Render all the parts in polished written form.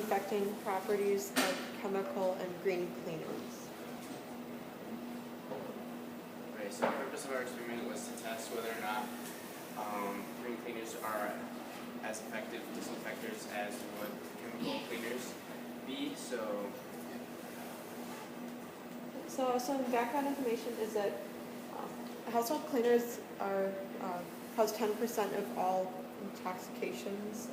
disinfecting properties of chemical and green cleaners. Right, so the purpose of our experiment was to test whether or not green cleaners are as effective disinfectors as would chemical cleaners be. Some background information is that household cleaners cause 10% of all intoxications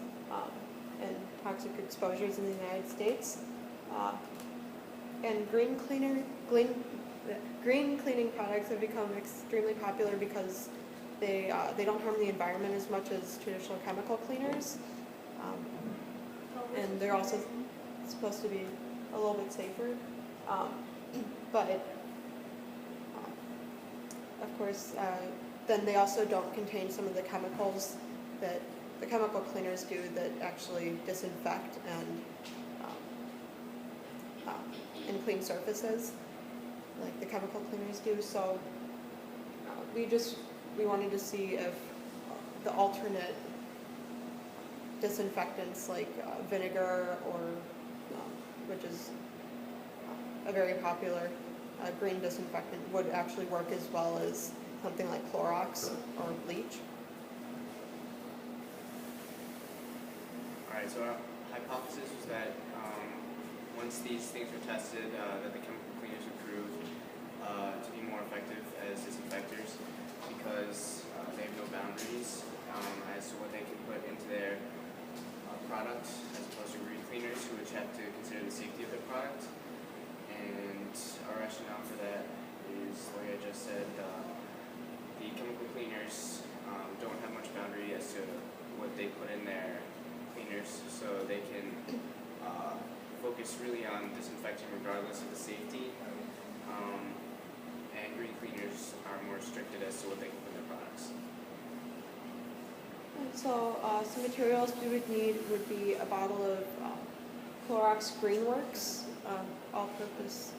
and toxic exposures in the United States. And green cleaning products have become extremely popular because they don't harm the environment as much as traditional chemical cleaners, and they're also supposed to be a little bit safer. But of course, then they also don't contain some of the chemicals that the chemical cleaners do that actually disinfect and clean surfaces, like the chemical cleaners do. So we wanted to see if the alternate disinfectants like vinegar or which is a very popular green disinfectant would actually work as well as something like Clorox or bleach. Alright, so our hypothesis was that once these things were tested, that the chemical cleaners would prove to be more effective as disinfectors because they have no boundaries as to what they can put into their product, as opposed to green cleaners who would have to consider the safety of their product. And our rationale for that is, like I just said, the chemical cleaners don't have much boundary as to what they put in their cleaners, so they can focus really on disinfecting regardless of the safety. And green cleaners are more restricted as to what they can put in their products. And so some materials we would need would be a bottle of Clorox Greenworks all-purpose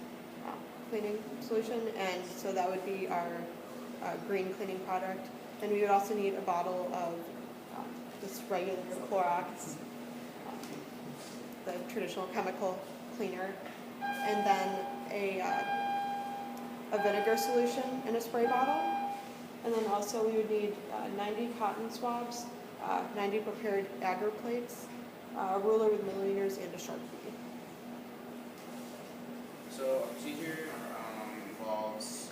cleaning solution, and so that would be our green cleaning product. And we would also need a bottle of just regular Clorox, the traditional chemical cleaner, and then a vinegar solution in a spray bottle. And then also we would need 90 cotton swabs, 90 prepared agar plates, a ruler with millimeters, and a Sharpie. So our procedure involves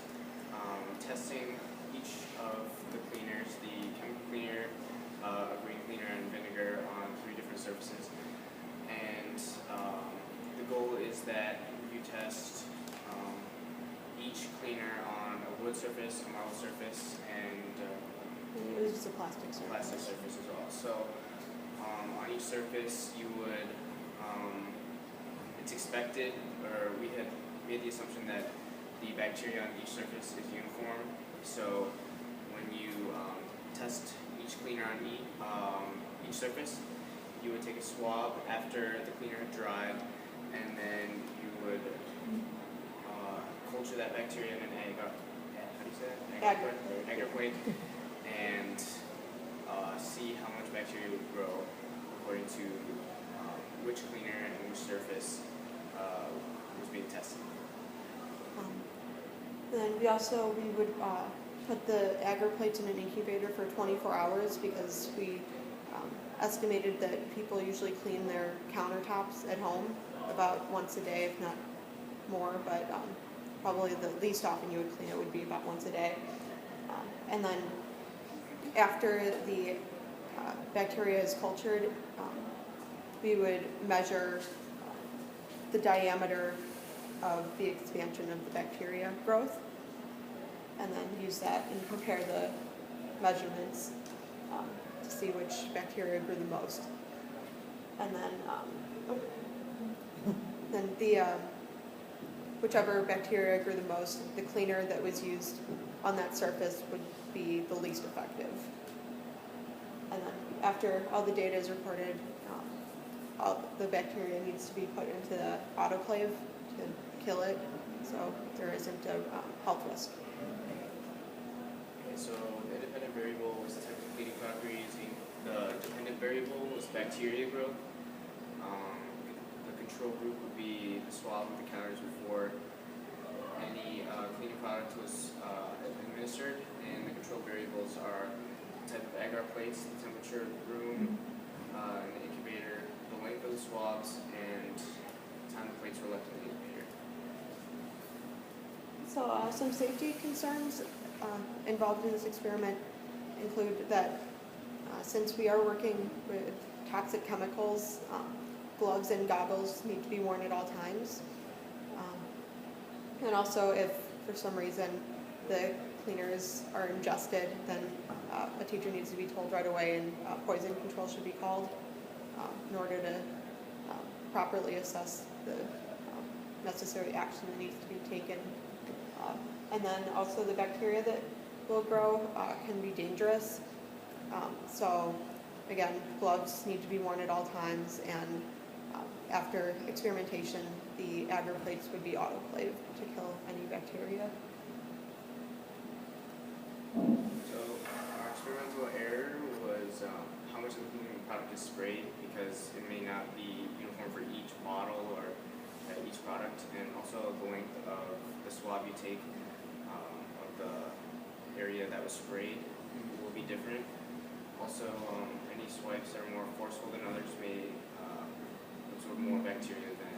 testing each of the cleaners, the chemical cleaner, a green cleaner, and vinegar on 3 different surfaces. And the goal is that you test each cleaner on a wood surface, a marble surface, and it was just a plastic surface as well. So on each surface you would, it's expected, or we had made the assumption that the bacteria on each surface is uniform. So when you test each cleaner on each surface, you would take a swab after the cleaner had dried, and then you would culture that bacteria in an agar plate, and see how much bacteria would grow according to which cleaner and which surface was being tested. Then we would put the agar plates in an incubator for 24 hours because we estimated that people usually clean their countertops at home about once a day, if not more, but probably the least often you would clean it would be about once a day. And then after the bacteria is cultured, we would measure the diameter of the expansion of the bacteria growth, and then use that and compare the measurements to see which bacteria grew the most. And then whichever bacteria grew the most, the cleaner that was used on that surface would be the least effective. And then after all the data is recorded, all the bacteria needs to be put into the autoclave to kill it, so there isn't a health risk. Okay, so the independent variable was the type of cleaning product we're using. The dependent variable was bacteria growth. swab of the counters before any cleaning product was administered, and the control variables are the type of agar plates, the temperature of the room, and the incubator, the length of the swabs, and the time the plates were left in the incubator. So some safety concerns involved in this experiment include that since we are working with toxic chemicals, gloves and goggles need to be worn at all times. And also if for some reason the cleaners are ingested, then a teacher needs to be told right away, and poison control should be called in order to properly assess the necessary action that needs to be taken. And then also the bacteria that will grow can be dangerous. So again, gloves need to be worn at all times, and after experimentation, the agar plates would be autoclaved to kill any bacteria. So our experimental error was how much of the cleaning product is sprayed, because it may not be uniform for each bottle or each product, and also the length of the swab you take of the area that was sprayed will be different. Also, any swipes that are more forceful than others may absorb more bacteria than